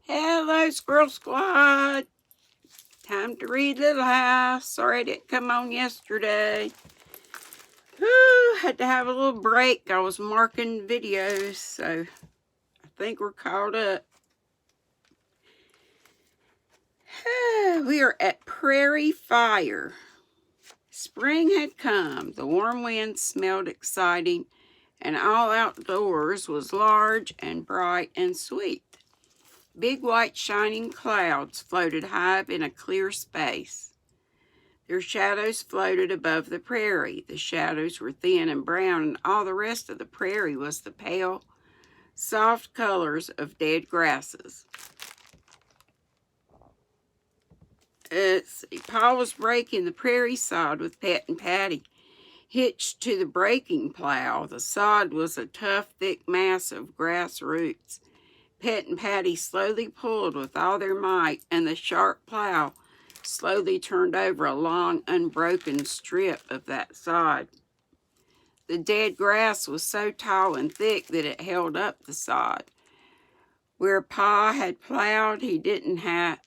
Hello, Squirrel Squad. Time to read Little House. Sorry I didn't come on yesterday. Whew, had to have a little break. I was marking videos, so I think we're caught up. We are at Prairie Fire. Spring had come. The warm winds smelled exciting, and all outdoors was large and bright and sweet. Big white shining clouds floated high up in a clear space. Their shadows floated above the prairie. The shadows were thin and brown, and all the rest of the prairie was the pale, soft colors of dead grasses. Pa was breaking the prairie sod with Pet and Patty. Hitched to the breaking plow, the sod was a tough, thick mass of grass roots. Pet and Patty slowly pulled with all their might, and the sharp plow slowly turned over a long, unbroken strip of that sod. The dead grass was so tall and thick that it held up the sod. Where Pa had plowed, he didn't have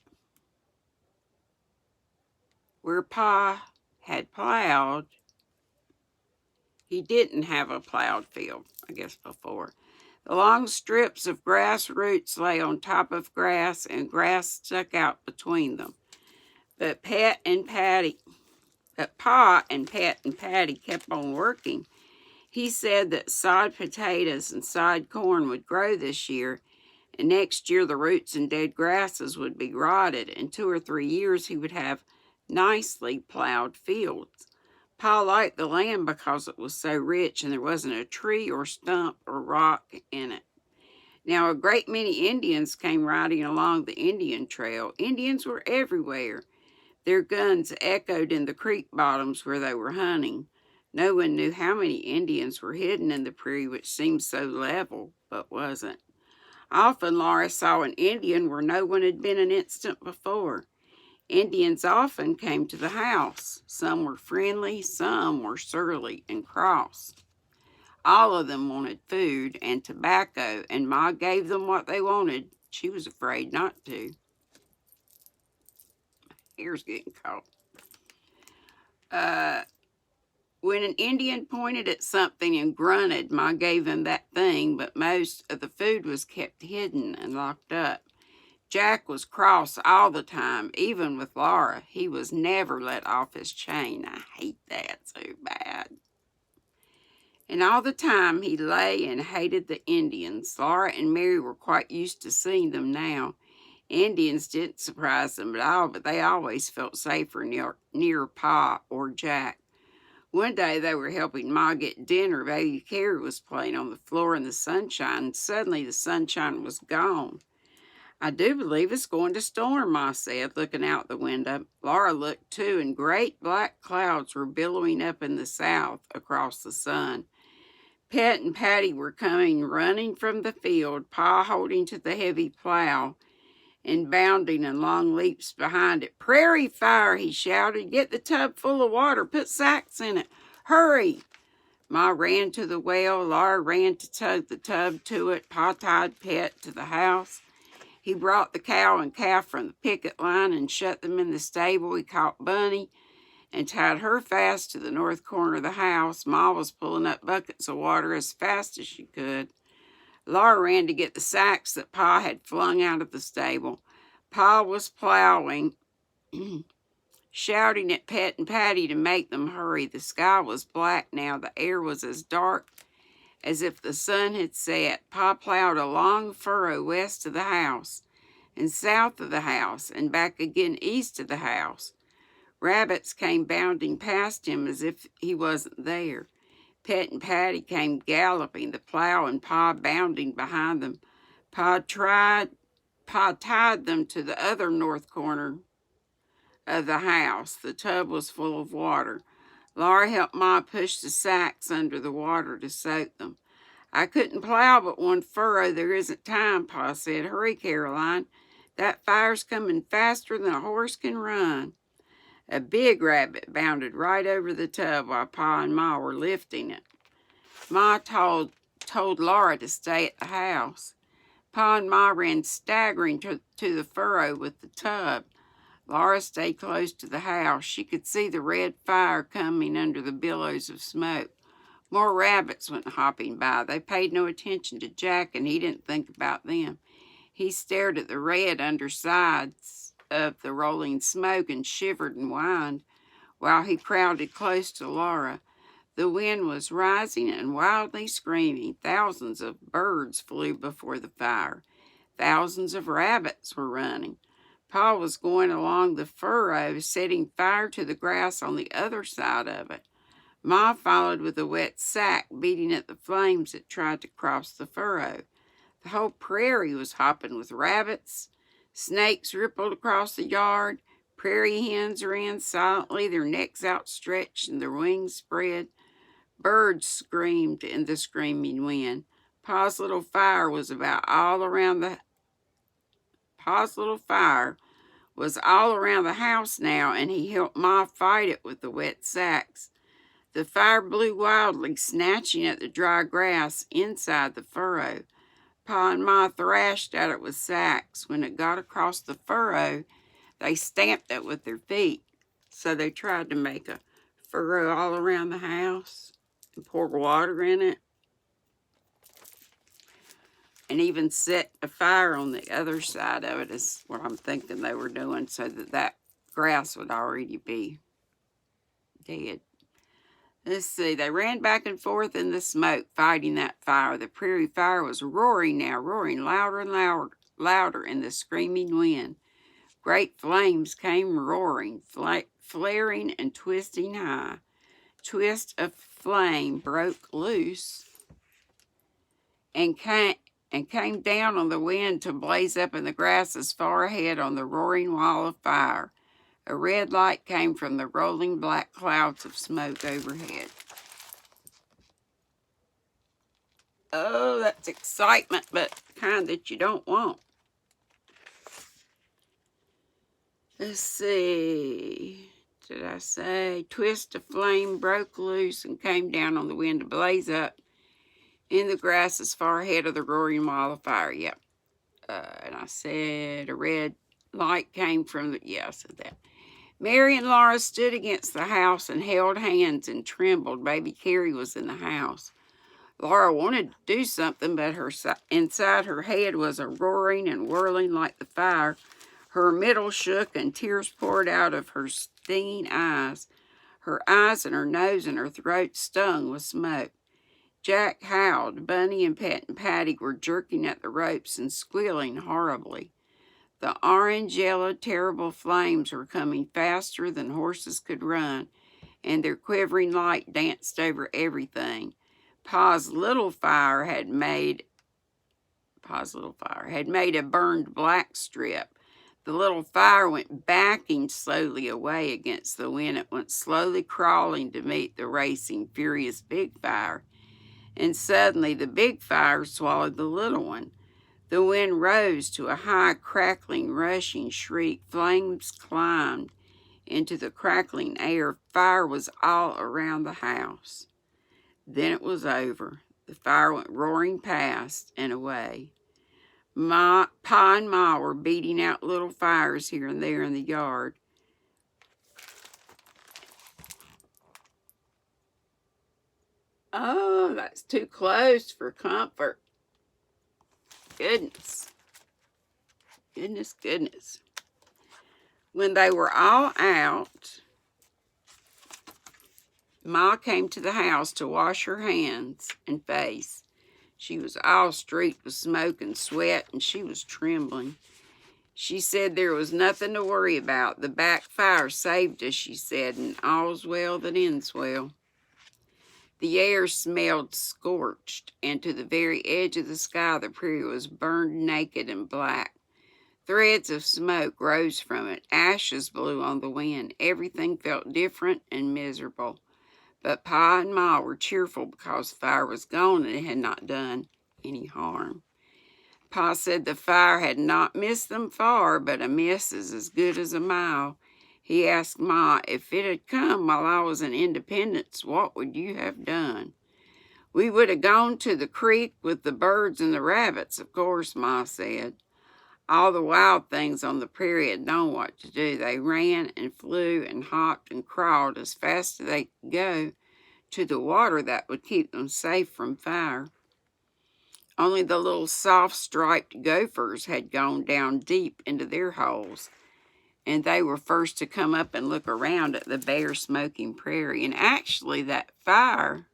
a plowed field, I guess, before. The long strips of grass roots lay on top of grass, and grass stuck out between them. But Pa and Patty kept on working. He said that sod potatoes and sod corn would grow this year, and next year the roots and dead grasses would be rotted. In 2 or 3 years he would have nicely plowed fields. Pa liked the land because it was so rich and there wasn't a tree or stump or rock in it. Now a great many Indians came riding along the Indian trail. Indians were everywhere. Their guns echoed in the creek bottoms where they were hunting. No one knew how many Indians were hidden in the prairie, which seemed so level, but wasn't. Often Laura saw an Indian where no one had been an instant before. Indians often came to the house. Some were friendly, some were surly and cross. All of them wanted food and tobacco, and Ma gave them what they wanted. She was afraid not to. My hair's getting caught. When an Indian pointed at something and grunted, Ma gave him that thing, but most of the food was kept hidden and locked up. Jack was cross all the time, even with Laura. He was never let off his chain. I hate that so bad. And all the time he lay and hated the Indians. Laura and Mary were quite used to seeing them now. Indians didn't surprise them at all, but they always felt safer near Pa or Jack. One day they were helping Ma get dinner. Baby Carrie was playing on the floor in the sunshine, and suddenly the sunshine was gone. I do believe it's going to storm, Ma said, looking out the window. Laura looked too, and great black clouds were billowing up in the south across the sun. Pet and Patty were coming running from the field, Pa holding to the heavy plow and bounding in long leaps behind it. "Prairie fire," he shouted. "Get the tub full of water. Put sacks in it. Hurry." Ma ran to the well. Laura ran to tug the tub to it. Pa tied Pet to the house. He brought the cow and calf from the picket line and shut them in the stable. He caught Bunny and tied her fast to the north corner of the house. Ma was pulling up buckets of water as fast as she could. Laura ran to get the sacks that Pa had flung out of the stable. Pa was plowing, shouting at Pet and Patty to make them hurry. The sky was black now. The air was as dark as if the sun had set. Pa plowed a long furrow west of the house and south of the house and back again east of the house. Rabbits came bounding past him as if he wasn't there. Pet and Patty came galloping, the plow and Pa bounding behind them. Pa tied them to the other north corner of the house. The tub was full of water. Laura helped Ma push the sacks under the water to soak them. "I couldn't plow but one furrow. There isn't time," Pa said. "Hurry, Caroline. That fire's coming faster than a horse can run." A big rabbit bounded right over the tub while Pa and Ma were lifting it. Ma told Laura to stay at the house. Pa and Ma ran staggering to the furrow with the tub. Laura stayed close to the house. She could see the red fire coming under the billows of smoke. More rabbits went hopping by. They paid no attention to Jack, and he didn't think about them. He stared at the red undersides of the rolling smoke and shivered and whined while he crowded close to Laura. The wind was rising and wildly screaming. Thousands of birds flew before the fire. Thousands of rabbits were running. Pa was going along the furrow, setting fire to the grass on the other side of it. Ma followed with a wet sack, beating at the flames that tried to cross the furrow. The whole prairie was hopping with rabbits. Snakes rippled across the yard. Prairie hens ran silently, their necks outstretched and their wings spread. Birds screamed in the screaming wind. Pa's little fire was all around the house now, and he helped Ma fight it with the wet sacks. The fire blew wildly, snatching at the dry grass inside the furrow. Pa and Ma thrashed at it with sacks. When it got across the furrow, they stamped it with their feet. So they tried to make a furrow all around the house and poured water in it. And even set a fire on the other side of it is what I'm thinking they were doing, so that grass would already be dead. Let's see, they ran back and forth in the smoke, fighting that fire. The prairie fire was roaring now, roaring louder and louder in the screaming wind. Great flames came roaring, flaring and twisting high. Twist of flame broke loose and came down on the wind to blaze up in the grasses far ahead on the roaring wall of fire. A red light came from the rolling black clouds of smoke overhead. Oh, that's excitement, but kind that you don't want. Let's see. Did I say? Twist of flame broke loose and came down on the wind to blaze up in the grasses far ahead of the roaring wall of fire. Yep. And I said a red light came from the... Yeah, I said that. Mary and Laura stood against the house and held hands and trembled. Baby Carrie was in the house. Laura wanted to do something, but inside her head was a roaring and whirling like the fire. Her middle shook and tears poured out of her stinging eyes. Her eyes and her nose and her throat stung with smoke. Jack howled. Bunny and Pet and Patty were jerking at the ropes and squealing horribly. The orange, yellow, terrible flames were coming faster than horses could run, and their quivering light danced over everything. Pa's little fire had made a burned black strip. The little fire went backing slowly away against the wind. It went slowly crawling to meet the racing, furious big fire. And suddenly the big fire swallowed the little one. The wind rose to a high, crackling, rushing shriek. Flames climbed into the crackling air. Fire was all around the house. Then it was over. The fire went roaring past and away. Pa and Ma were beating out little fires here and there in the yard. Oh, that's too close for comfort. Goodness. Goodness. When they were all out, Ma came to the house to wash her hands and face. She was all streaked with smoke and sweat, and she was trembling. She said there was nothing to worry about. The back fire saved us, she said, and all's well that ends well. The air smelled scorched, and to the very edge of the sky the prairie was burned naked and black. Threads of smoke rose from it. Ashes blew on the wind. Everything felt different and miserable. But Pa and Ma were cheerful because the fire was gone and it had not done any harm. Pa said the fire had not missed them far, but a miss is as good as a mile. He asked Ma, if it had come while I was in Independence, what would you have done? We would have gone to the creek with the birds and the rabbits, of course, Ma said. All the wild things on the prairie had known what to do. They ran and flew and hopped and crawled as fast as they could go to the water that would keep them safe from fire. Only the little soft striped gophers had gone down deep into their holes, and they were first to come up and look around at the bare smoking prairie. And actually that fire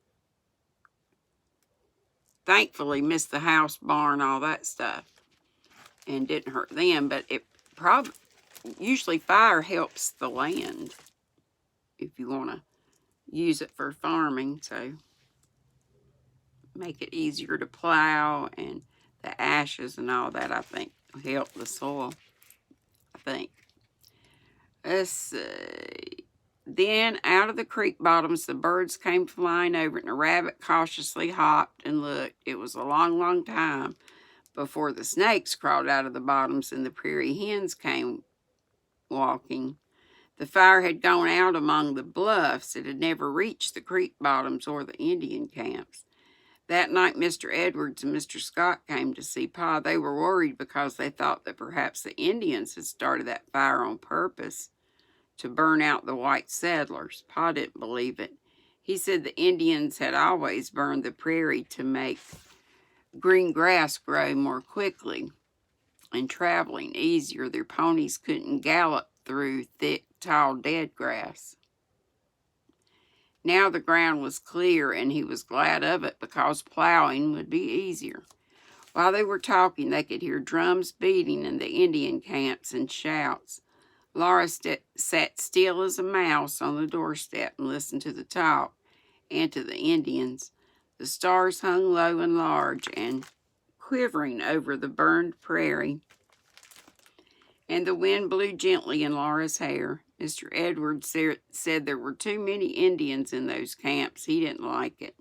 thankfully missed the house, barn, all that stuff, and didn't hurt them, but it probably, usually fire helps the land if you want to use it for farming, so make it easier to plow, and the ashes and all that, I think, will help the soil, I think. Let's see. Then out of the creek bottoms, the birds came flying over, and the rabbit cautiously hopped and looked. It was a long, long time before the snakes crawled out of the bottoms and the prairie hens came walking. The fire had gone out among the bluffs. It had never reached the creek bottoms or the Indian camps. That night, Mr. Edwards and Mr. Scott came to see Pa. They were worried because they thought that perhaps the Indians had started that fire on purpose to burn out the white settlers. Pa didn't believe it. He said the Indians had always burned the prairie to make green grass grow more quickly and traveling easier. Their ponies couldn't gallop through thick, tall, dead grass. Now the ground was clear, and he was glad of it because plowing would be easier. While they were talking, they could hear drums beating in the Indian camps and shouts. Laura sat still as a mouse on the doorstep and listened to the talk and to the Indians. The stars hung low and large and quivering over the burned prairie, and the wind blew gently in Laura's hair. Mr. Edwards said there were too many Indians in those camps. He didn't like it.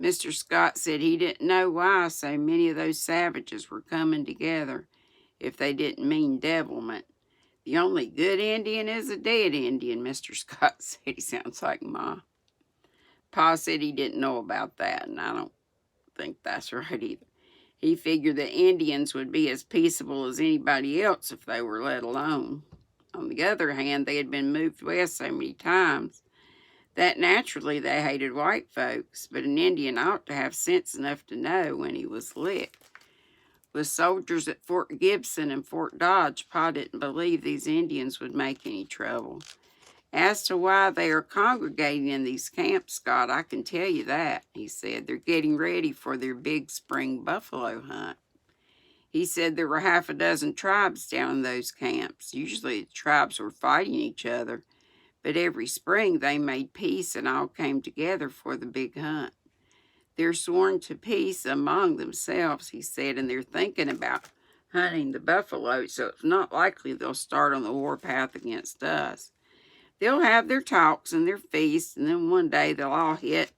Mr. Scott said he didn't know why so many of those savages were coming together if they didn't mean devilment. The only good Indian is a dead Indian, Mr. Scott said. He sounds like Ma. Pa said he didn't know about that, and I don't think that's right either. He figured the Indians would be as peaceable as anybody else if they were let alone. On the other hand, they had been moved west so many times that naturally they hated white folks, but an Indian ought to have sense enough to know when he was licked. With soldiers at Fort Gibson and Fort Dodge, Pa didn't believe these Indians would make any trouble. As to why they are congregating in these camps, Scott, I can tell you that, he said. They're getting ready for their big spring buffalo hunt. He said there were half a dozen tribes down in those camps. Usually the tribes were fighting each other, but every spring they made peace and all came together for the big hunt. They're sworn to peace among themselves, he said, and they're thinking about hunting the buffalo, so it's not likely they'll start on the warpath against us. They'll have their talks and their feasts, and then one day they'll all hit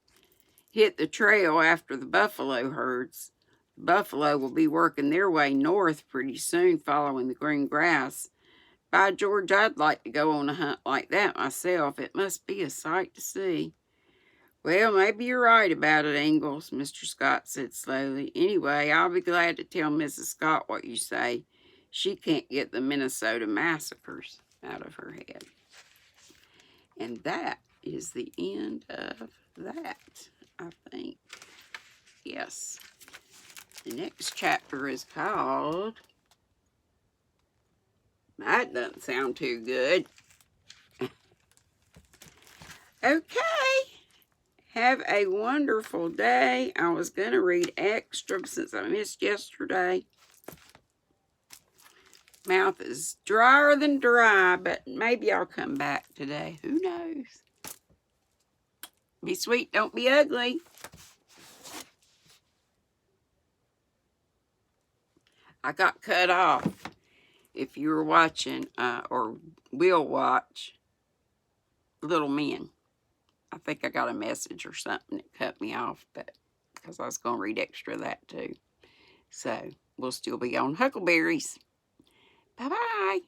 the trail after the buffalo herds. The buffalo will be working their way north pretty soon, following the green grass. By George, I'd like to go on a hunt like that myself. It must be a sight to see. Well, maybe you're right about it, Ingalls, Mr. Scott said slowly. Anyway, I'll be glad to tell Mrs. Scott what you say. She can't get the Minnesota massacres out of her head. And that is the end of that, I think. Yes. The next chapter is called... That doesn't sound too good. Okay. Have a wonderful day. I was going to read extra since I missed yesterday. Mouth is drier than dry, but maybe I'll come back today. Who knows? Be sweet, don't be ugly. I got cut off. If you were watching or will watch Little Men. I think I got a message or something that cut me off, but because I was going to read extra of that too. So we'll still be on Huckleberries. Bye-bye.